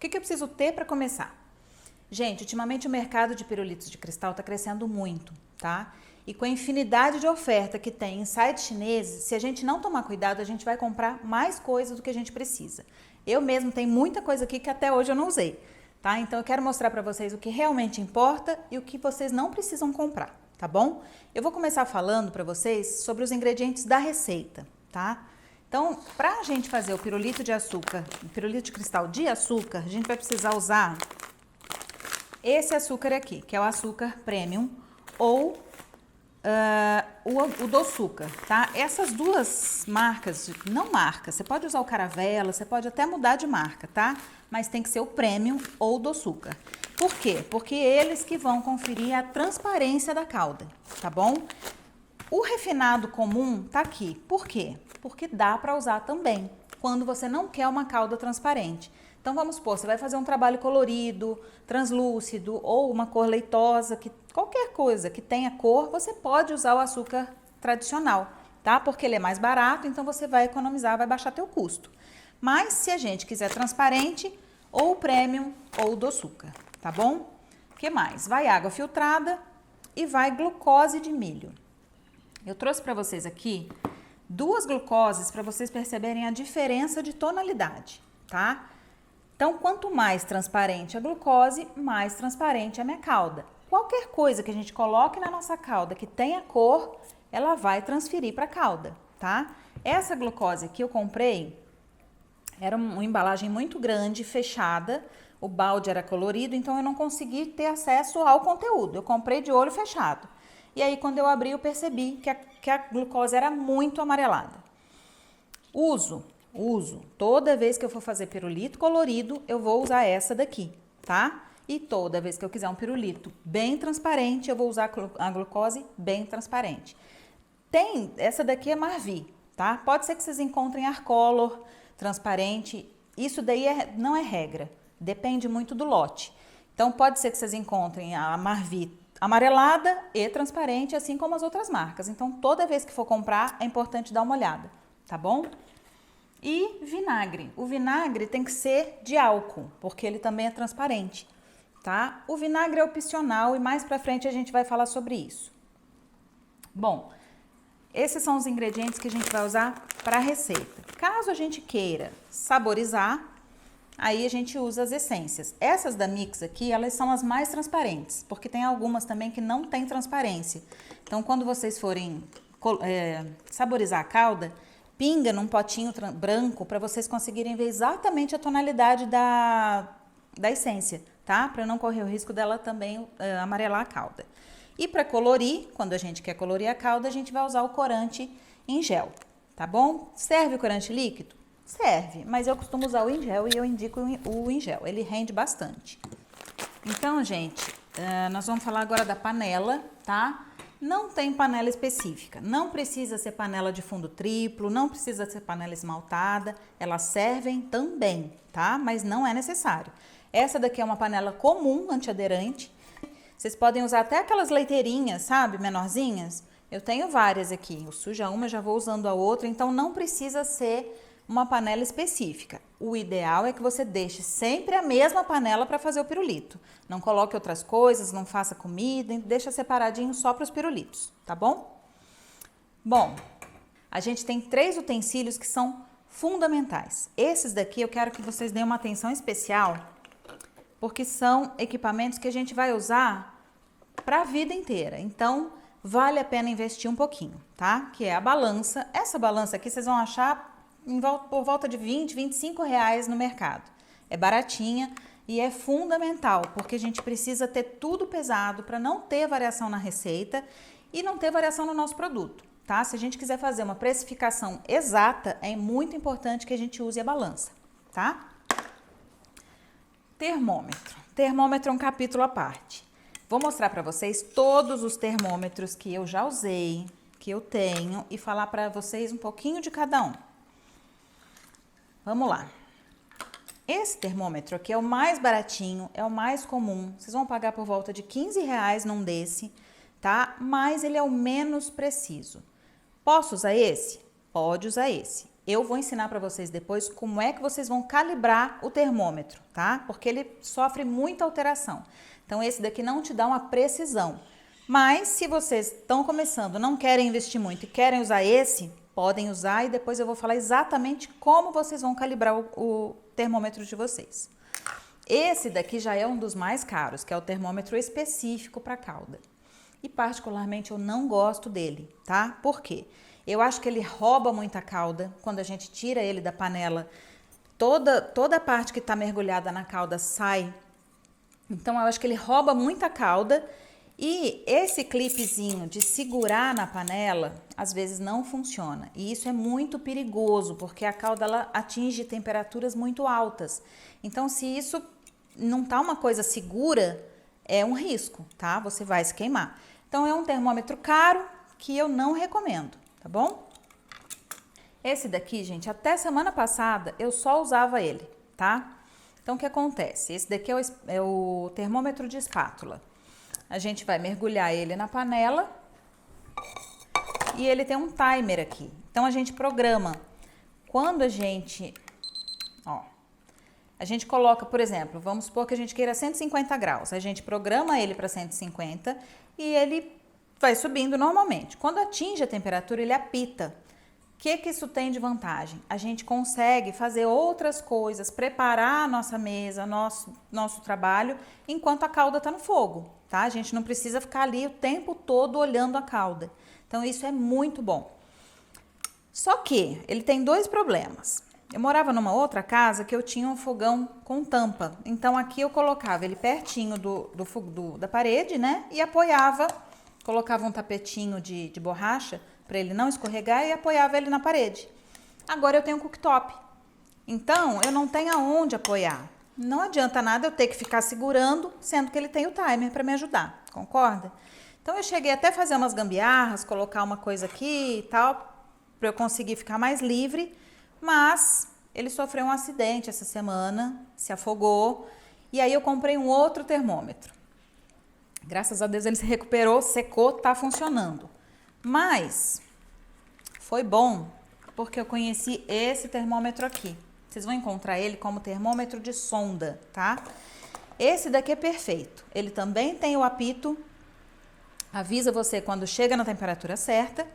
que eu preciso ter para começar? Gente, ultimamente o mercado de pirulitos de cristal está crescendo muito, tá? E com a infinidade de oferta que tem em sites chineses, se a gente não tomar cuidado, a gente vai comprar mais coisas do que a gente precisa. Eu mesmo tenho muita coisa aqui que até hoje eu não usei, tá? Então eu quero mostrar para vocês o que realmente importa e o que vocês não precisam comprar, tá bom? Eu vou começar falando para vocês sobre os ingredientes da receita, tá? Então, para a gente fazer o pirulito de açúcar, o pirulito de cristal de açúcar, a gente vai precisar usar esse açúcar aqui, que é o açúcar premium ou o doçuca, tá? Essas duas marcas, não marca, você pode usar o caravela, você pode até mudar de marca, tá? Mas tem que ser o premium ou o doçuca. Por quê? Porque eles que vão conferir a transparência da calda, tá bom? O refinado comum tá aqui. Por quê? Porque dá para usar também, quando você não quer uma calda transparente. Então vamos supor, você vai fazer um trabalho colorido, translúcido ou uma cor leitosa, qualquer coisa que tenha cor, você pode usar o açúcar tradicional, tá? Porque ele é mais barato, então você vai economizar, vai baixar teu custo. Mas se a gente quiser transparente, ou o premium ou o doçuca, tá bom? O que mais? Vai água filtrada e vai glucose de milho. Eu trouxe para vocês aqui duas glucoses para vocês perceberem a diferença de tonalidade, tá? Então, quanto mais transparente a glucose, mais transparente a minha calda. Qualquer coisa que a gente coloque na nossa calda que tenha cor, ela vai transferir para a calda, tá? Essa glucose aqui eu comprei, era uma embalagem muito grande, fechada, o balde era colorido, então eu não consegui ter acesso ao conteúdo. Eu comprei de olho fechado. E aí, quando eu abri, eu percebi que a glucose era muito amarelada. Uso. Toda vez que eu for fazer pirulito colorido, eu vou usar essa daqui, tá? E toda vez que eu quiser um pirulito bem transparente, eu vou usar a glucose bem transparente. Essa daqui é Marvi, tá? Pode ser que vocês encontrem Arcolor transparente. Isso daí não é regra, depende muito do lote. Então, pode ser que vocês encontrem a Marvi amarelada e transparente, assim como as outras marcas. Então, toda vez que for comprar, é importante dar uma olhada, tá bom? E vinagre. O vinagre tem que ser de álcool, porque ele também é transparente, tá? O vinagre é opcional e mais pra frente a gente vai falar sobre isso. Bom, esses são os ingredientes que a gente vai usar para a receita. Caso a gente queira saborizar, aí a gente usa as essências. Essas da Mix aqui, elas são as mais transparentes, porque tem algumas também que não tem transparência. Então, quando vocês forem saborizar a calda, pinga num potinho branco para vocês conseguirem ver exatamente a tonalidade da essência, tá? Para não correr o risco dela também amarelar a calda. E para colorir, quando a gente quer colorir a calda, a gente vai usar o corante em gel, tá bom? Serve o corante líquido? Serve, mas eu costumo usar o em gel e eu indico o em gel, ele rende bastante. Então, gente, nós vamos falar agora da panela, tá? Não tem panela específica, não precisa ser panela de fundo triplo, não precisa ser panela esmaltada, elas servem também, tá? Mas não é necessário. Essa daqui é uma panela comum, antiaderente. Vocês podem usar até aquelas leiteirinhas, sabe, menorzinhas. Eu tenho várias aqui, eu sujo uma, já vou usando a outra, então não precisa ser uma panela específica. O ideal é que você deixe sempre a mesma panela para fazer o pirulito. Não coloque outras coisas, não faça comida, deixa separadinho só para os pirulitos, tá bom? Bom, a gente tem 3 utensílios que são fundamentais. Esses daqui eu quero que vocês deem uma atenção especial, porque são equipamentos que a gente vai usar para a vida inteira. Então, vale a pena investir um pouquinho, tá? Que é a balança. Essa balança aqui vocês vão achar por volta de 20, 25 reais no mercado. É baratinha e é fundamental, porque a gente precisa ter tudo pesado para não ter variação na receita e não ter variação no nosso produto, tá? Se a gente quiser fazer uma precificação exata, é muito importante que a gente use a balança, tá? Termômetro. Termômetro é um capítulo à parte. Vou mostrar para vocês todos os termômetros que eu já usei, que eu tenho, e falar para vocês um pouquinho de cada um. Vamos lá. Esse termômetro aqui é o mais baratinho, é o mais comum. Vocês vão pagar por volta de 15 reais num desse, tá? Mas ele é o menos preciso. Posso usar esse? Pode usar esse. eu vou ensinar para vocês depois como é que vocês vão calibrar o termômetro, tá? Porque ele sofre muita alteração. Então, esse daqui não te dá uma precisão. Mas, se vocês estão começando, não querem investir muito e querem usar esse, podem usar e depois eu vou falar exatamente como vocês vão calibrar o termômetro de vocês. Esse daqui já é um dos mais caros, que é o termômetro específico para cauda. E particularmente eu não gosto dele, tá? Por quê? Eu acho que ele rouba muita cauda. Quando a gente tira ele da panela, toda a parte que está mergulhada na cauda sai. Então eu acho que ele rouba muita cauda. E esse clipezinho de segurar na panela, às vezes não funciona. E isso é muito perigoso, porque a cauda ela atinge temperaturas muito altas. Então, se isso não tá uma coisa segura, é um risco, tá? Você vai se queimar. Então, é um termômetro caro que eu não recomendo, tá bom? Esse daqui, gente, até semana passada eu só usava ele, tá? Então, o que acontece? Esse daqui é o termômetro de espátula. A gente vai mergulhar ele na panela e ele tem um timer aqui. Então, a gente programa. Quando a gente coloca, por exemplo, vamos supor que a gente queira 150 graus. A gente programa ele para 150 e ele vai subindo normalmente. Quando atinge a temperatura, ele apita. O que isso tem de vantagem? A gente consegue fazer outras coisas, preparar a nossa mesa, nosso trabalho, enquanto a cauda está no fogo, tá? A gente não precisa ficar ali o tempo todo olhando a cauda. Então, isso é muito bom. Só que ele tem dois problemas. Eu morava numa outra casa que eu tinha um fogão com tampa. Então, aqui eu colocava ele pertinho da parede, né? E apoiava, colocava um tapetinho de borracha para ele não escorregar e apoiava ele na parede. Agora eu tenho um cooktop. Então, eu não tenho aonde apoiar. Não adianta nada eu ter que ficar segurando, sendo que ele tem o timer para me ajudar. Concorda? Então, eu cheguei até a fazer umas gambiarras, colocar uma coisa aqui e tal, para eu conseguir ficar mais livre. Mas ele sofreu um acidente essa semana, se afogou. E aí eu comprei um outro termômetro. Graças a Deus ele se recuperou, secou, tá funcionando. Mas foi bom porque eu conheci esse termômetro aqui. Vocês vão encontrar ele como termômetro de sonda, tá? Esse daqui é perfeito. Ele também tem o apito, avisa você quando chega na temperatura certa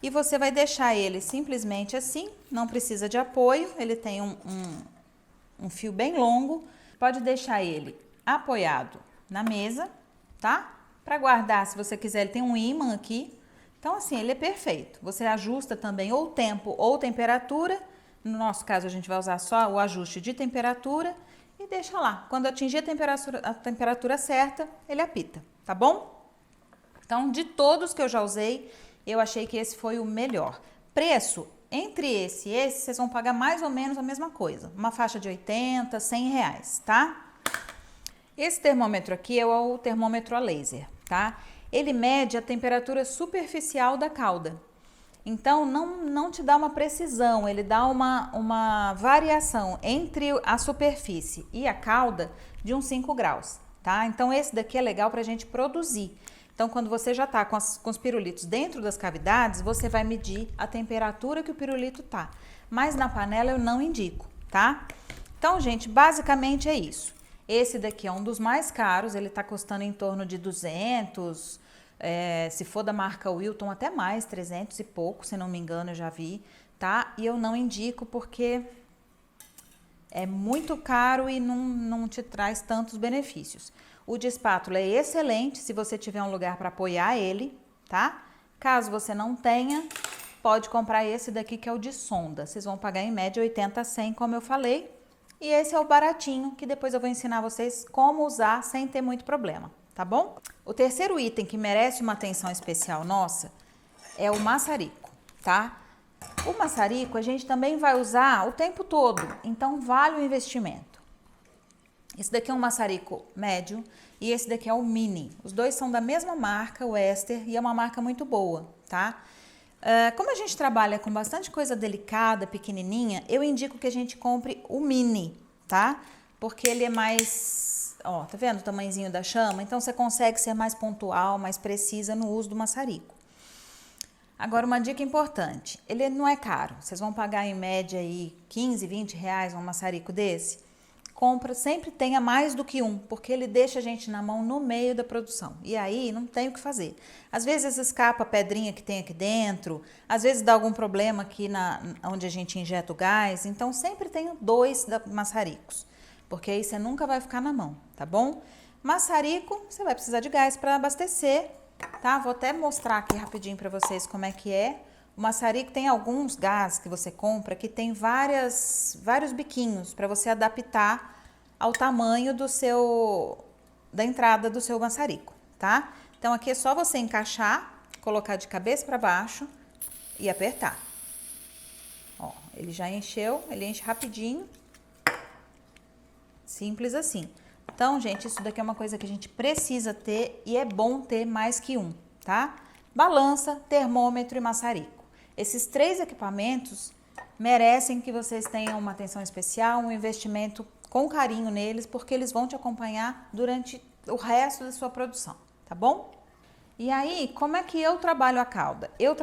e você vai deixar ele simplesmente assim, não precisa de apoio. Ele tem um fio bem longo. Pode deixar ele apoiado na mesa, tá? Para guardar, se você quiser, ele tem um ímã aqui. Então, assim, ele é perfeito. Você ajusta também ou tempo ou temperatura. No nosso caso, a gente vai usar só o ajuste de temperatura e deixa lá. Quando atingir a temperatura certa, ele apita, tá bom? Então, de todos que eu já usei, eu achei que esse foi o melhor. Preço, entre esse e esse, vocês vão pagar mais ou menos a mesma coisa. Uma faixa de 80, 100 reais, tá? Esse termômetro aqui é o termômetro a laser, tá? Ele mede a temperatura superficial da cauda. Então, não te dá uma precisão, ele dá uma variação entre a superfície e a cauda de uns 5 graus, tá? Então, esse daqui é legal para a gente produzir. Então, quando você já tá com os pirulitos dentro das cavidades, você vai medir a temperatura que o pirulito tá. Mas na panela eu não indico, tá? Então, gente, basicamente é isso. Esse daqui é um dos mais caros, ele tá custando em torno de 200, se for da marca Wilton, até mais, 300 e pouco, se não me engano, eu já vi, tá? E eu não indico porque é muito caro e não te traz tantos benefícios. O de espátula é excelente se você tiver um lugar para apoiar ele, tá? Caso você não tenha, pode comprar esse daqui que é o de sonda. Vocês vão pagar em média 80 a 100, como eu falei. E esse é o baratinho, que depois eu vou ensinar vocês como usar sem ter muito problema, tá bom? O terceiro item que merece uma atenção especial nossa é o maçarico, tá? O maçarico a gente também vai usar o tempo todo, então vale o investimento. Esse daqui é um maçarico médio e esse daqui é o mini. Os dois são da mesma marca, o Ester, e é uma marca muito boa, tá? Como a gente trabalha com bastante coisa delicada, pequenininha, eu indico que a gente compre o mini, tá? Porque ele é mais, ó, tá vendo o tamanhozinho da chama? Então, você consegue ser mais pontual, mais precisa no uso do maçarico. Agora, uma dica importante, ele não é caro, vocês vão pagar em média aí 15, 20 reais um maçarico desse. Compra, sempre tenha mais do que um, porque ele deixa a gente na mão no meio da produção. E aí não tem o que fazer. Às vezes escapa a pedrinha que tem aqui dentro, às vezes dá algum problema aqui onde a gente injeta o gás. Então sempre tenha 2 maçaricos, porque aí você nunca vai ficar na mão, tá bom? Maçarico, você vai precisar de gás para abastecer, tá? Vou até mostrar aqui rapidinho para vocês como é que é. O maçarico tem alguns gás que você compra que tem vários biquinhos para você adaptar ao tamanho da entrada do seu maçarico, tá? Então aqui é só você encaixar, colocar de cabeça para baixo e apertar. Ó, ele já encheu, ele enche rapidinho. Simples assim. Então, gente, isso daqui é uma coisa que a gente precisa ter e é bom ter mais que um, tá? Balança, termômetro e maçarico. Esses 3 equipamentos merecem que vocês tenham uma atenção especial, um investimento com carinho neles, porque eles vão te acompanhar durante o resto da sua produção, tá bom? E aí, como é que eu trabalho a calda? Eu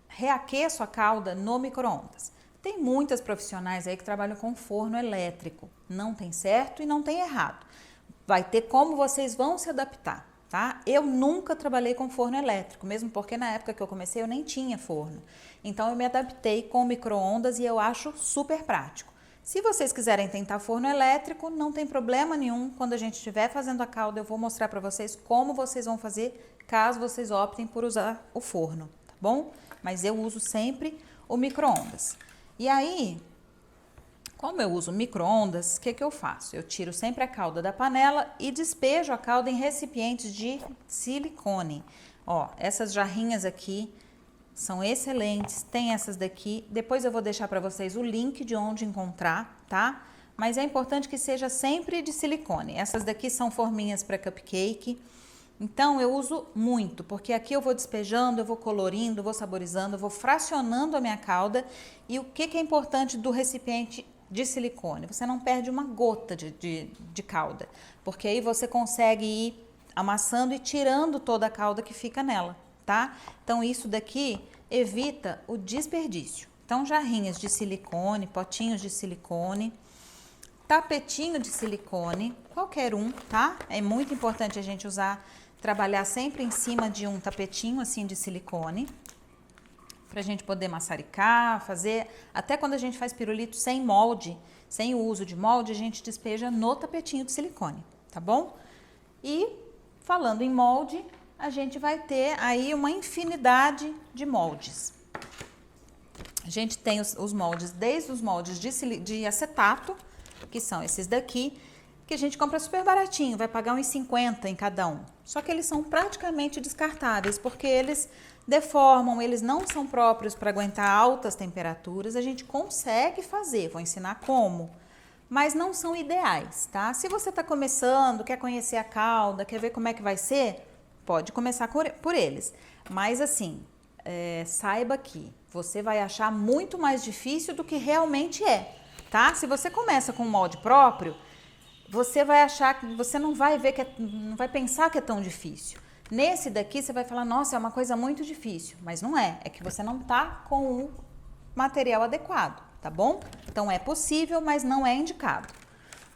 reaqueço a calda no micro-ondas. Tem muitas profissionais aí que trabalham com forno elétrico. Não tem certo e não tem errado. Vai ter como vocês vão se adaptar. Tá? Eu nunca trabalhei com forno elétrico, mesmo porque na época que eu comecei eu nem tinha forno. Então eu me adaptei com micro-ondas e eu acho super prático. Se vocês quiserem tentar forno elétrico, não tem problema nenhum. Quando a gente estiver fazendo a calda, eu vou mostrar para vocês como vocês vão fazer, caso vocês optem por usar o forno, tá bom? Mas eu uso sempre o micro-ondas. E aí, como eu uso micro-ondas, o que eu faço? Eu tiro sempre a calda da panela e despejo a calda em recipientes de silicone. Ó, essas jarrinhas aqui são excelentes, tem essas daqui. Depois eu vou deixar para vocês o link de onde encontrar, tá? Mas é importante que seja sempre de silicone. Essas daqui são forminhas para cupcake. Então eu uso muito, porque aqui eu vou despejando, eu vou colorindo, vou saborizando, eu vou fracionando a minha calda. E o que é importante do recipiente de silicone? Você não perde uma gota de calda, porque aí você consegue ir amassando e tirando toda a calda que fica nela, tá? Então isso daqui evita o desperdício. Então jarrinhas de silicone, potinhos de silicone, tapetinho de silicone, qualquer um, tá? É muito importante a gente trabalhar sempre em cima de um tapetinho assim de silicone, pra gente poder maçaricar, fazer, até quando a gente faz pirulito sem molde, sem o uso de molde, a gente despeja no tapetinho de silicone, tá bom? E falando em molde, a gente vai ter aí uma infinidade de moldes. A gente tem os moldes, desde os moldes de acetato, que são esses daqui, que a gente compra super baratinho, vai pagar uns 50 em cada um. Só que eles são praticamente descartáveis, porque eles deformam, eles não são próprios para aguentar altas temperaturas. A gente consegue fazer, vou ensinar como, mas não são ideais, tá? Se você está começando, quer conhecer a calda, quer ver como é que vai ser, pode começar por eles. Mas assim, saiba que você vai achar muito mais difícil do que realmente é, tá? Se você começa com um molde próprio, você vai achar que você não vai ver não vai pensar que é tão difícil. Nesse daqui você vai falar, nossa, é uma coisa muito difícil, mas não é, é que você não tá com o material adequado, tá bom? Então é possível, mas não é indicado.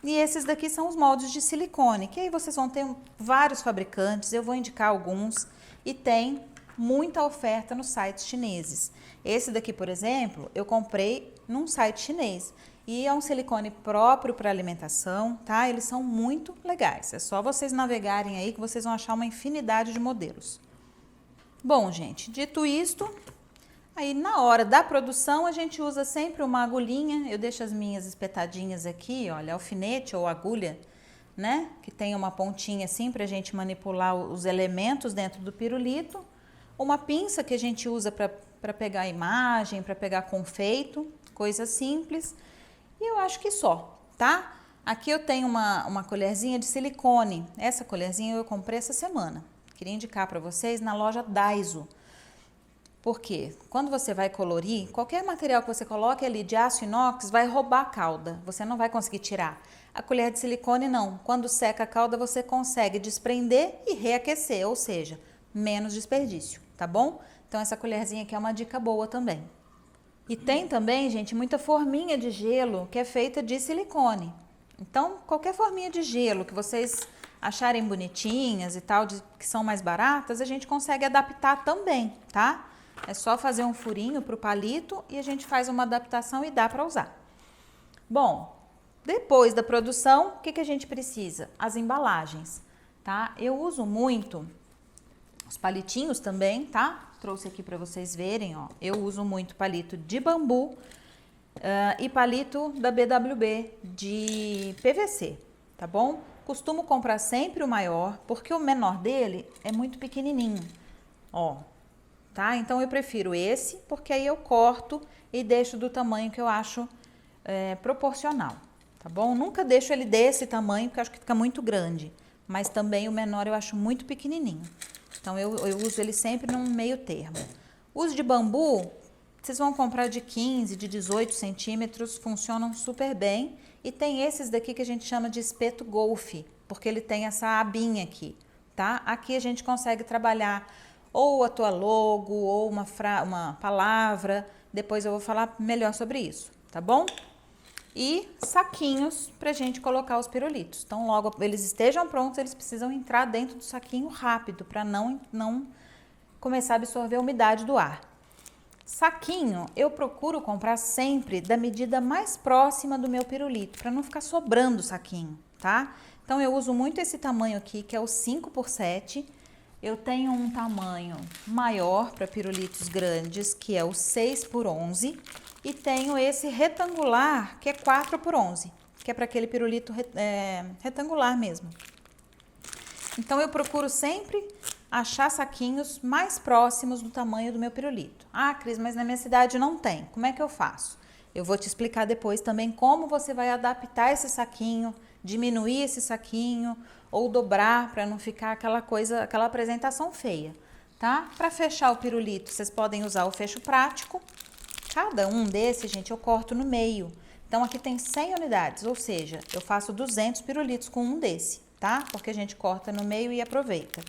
E esses daqui são os moldes de silicone, que aí vocês vão ter vários fabricantes, eu vou indicar alguns e tem muita oferta nos sites chineses. Esse daqui, por exemplo, eu comprei num site chinês. E é um silicone próprio para alimentação, tá? Eles são muito legais. É só vocês navegarem aí que vocês vão achar uma infinidade de modelos. Bom, gente, dito isto, aí na hora da produção a gente usa sempre uma agulhinha. Eu deixo as minhas espetadinhas aqui, olha, alfinete ou agulha, né? Que tem uma pontinha assim pra gente manipular os elementos dentro do pirulito. Uma pinça que a gente usa para pegar a imagem, para pegar confeito, coisa simples. E eu acho que só, tá? Aqui eu tenho uma colherzinha de silicone. Essa colherzinha eu comprei essa semana. Queria indicar para vocês na loja Daiso. Porque quando você vai colorir, qualquer material que você coloque ali de aço inox vai roubar a calda. Você não vai conseguir tirar. A colher de silicone não. Quando seca a calda você consegue desprender e reaquecer, ou seja, menos desperdício, tá bom? Então essa colherzinha aqui é uma dica boa também. E tem também, gente, muita forminha de gelo que é feita de silicone. Então, qualquer forminha de gelo que vocês acharem bonitinhas e tal, que são mais baratas, a gente consegue adaptar também, tá? É só fazer um furinho pro palito e a gente faz uma adaptação e dá para usar. Bom, depois da produção, o que que a gente precisa? As embalagens, tá? Eu uso muito os palitinhos também, tá? Trouxe aqui para vocês verem, ó. Eu uso muito palito de bambu e palito da BWB de PVC, tá bom? Costumo comprar sempre o maior, porque o menor dele é muito pequenininho, ó, tá? Então eu prefiro esse, porque aí eu corto e deixo do tamanho que eu acho proporcional, tá bom? Nunca deixo ele desse tamanho, porque eu acho que fica muito grande, mas também o menor eu acho muito pequenininho. Então eu uso ele sempre num meio termo. Os de bambu, vocês vão comprar de 15, de 18 centímetros, funcionam super bem. E tem esses daqui que a gente chama de espeto golfe, porque ele tem essa abinha aqui, tá? Aqui a gente consegue trabalhar ou a tua logo, ou uma palavra. Depois eu vou falar melhor sobre isso, tá bom? E saquinhos pra gente colocar os pirulitos. Então, logo eles estejam prontos, eles precisam entrar dentro do saquinho rápido, para não começar a absorver a umidade do ar. Saquinho, eu procuro comprar sempre da medida mais próxima do meu pirulito, para não ficar sobrando o saquinho, tá? Então, eu uso muito esse tamanho aqui, que é o 5x7. Eu tenho um tamanho maior para pirulitos grandes, que é o 6x11. E tenho esse retangular, que é 4x11, que é para aquele pirulito retangular mesmo. Então, eu procuro sempre achar saquinhos mais próximos do tamanho do meu pirulito. Ah, Cris, mas na minha cidade não tem. Como é que eu faço? Eu vou te explicar depois também como você vai adaptar esse saquinho, diminuir esse saquinho ou dobrar para não ficar aquela coisa, aquela apresentação feia, tá? Para fechar o pirulito, vocês podem usar o fecho prático. Cada um desses, gente, eu corto no meio. Então, aqui tem 100 unidades, ou seja, eu faço 200 pirulitos com um desse, tá? Porque a gente corta no meio e aproveita.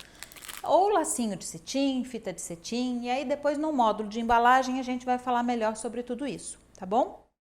Ou lacinho de cetim, fita de cetim, e aí depois no módulo de embalagem a gente vai falar melhor sobre tudo isso, tá bom?